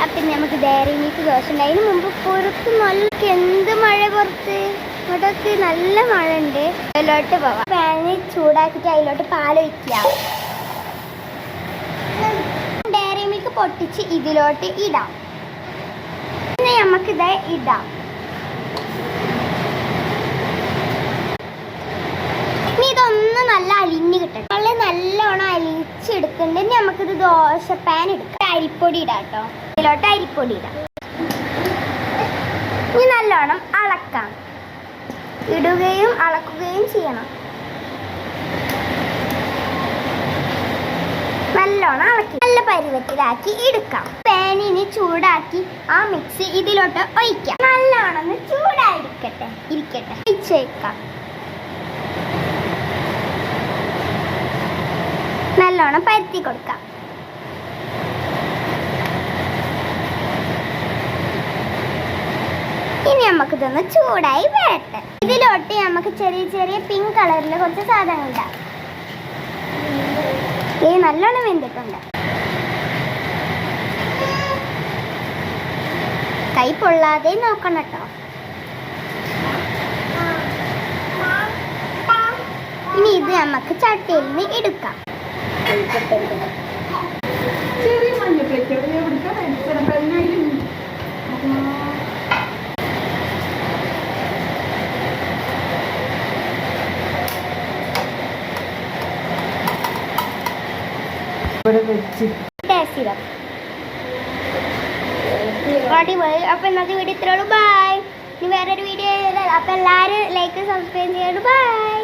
അപ്പം നമുക്ക് diary milk dosa ഉണ്ട്. അതിന് മുമ്പ് പുറത്ത് നല്ല എന്ത് മഴ പുറത്ത് ഇവിടൊക്കെ നല്ല മഴ ഉണ്ട്. അതിലോട്ട് പോവാം. പാന് ചൂടാക്കിയിട്ട് അതിലോട്ട് പാലൊഴിക്കുക. ഡയറി മിൽക്ക് പൊട്ടിച്ച് ഇതിലോട്ട് ഇടാം. പിന്നെ നമുക്കിത് ഇടാം. ഇനി ഇതൊന്ന് നല്ല അലിഞ്ഞ് കിട്ടണം. നല്ല നല്ലോണം അലിച്ചെടുക്കുന്നുണ്ട്. നമുക്കിത് ദോശ പാൻ എടുക്കാം. അരിപ്പൊടി ഇടാം കേട്ടോ. ഇതിലോട്ട് അരിപ്പൊടി ഇടാം. ഇനി നല്ലോണം അളക്കാം. ഇടുകയും അളക്കുകയും ചെയ്യണം. നല്ലോണം ഇളക്കി നല്ല പരുവത്തിലാക്കി എടുക്കാം. പാനിന് ചൂടാക്കി ആ മിക്സ് ഇതിലോട്ട് ഒഴിക്കാം. നല്ലോണം ചൂടായിരിക്കട്ടെ ഒഴിച്ചേക്കാം. നല്ലോണം പരത്തി കൊടുക്കാം. ഇനി നമുക്കിതൊന്ന് ചൂടായി വരട്ടെ. ഇതിലോട്ട് നമുക്ക് ചെറിയ ചെറിയ പിങ്ക് കളറിൽ കുറച്ച് സാധനങ്ങൾ ഇടാം. ഇത് നല്ലോണം വെന്തിട്ടുണ്ട്. കൈ പൊള്ളാതെ നോക്കണം കേട്ടോ. ഇനി ഇത് നമുക്ക് ചട്ടിയിൽ നിന്ന് എടുക്കാം. അടിപൊളി. അപ്പൊ ഇന്നത്തെ വീഡിയോ ഇത്രയുള്ളൂ. ബൈ. ഇനി വേറൊരു വീഡിയോ. അപ്പൊ എല്ലാവരും ലൈക്ക് സബ്സ്ക്രൈബ് ചെയ്യണം. ബൈ.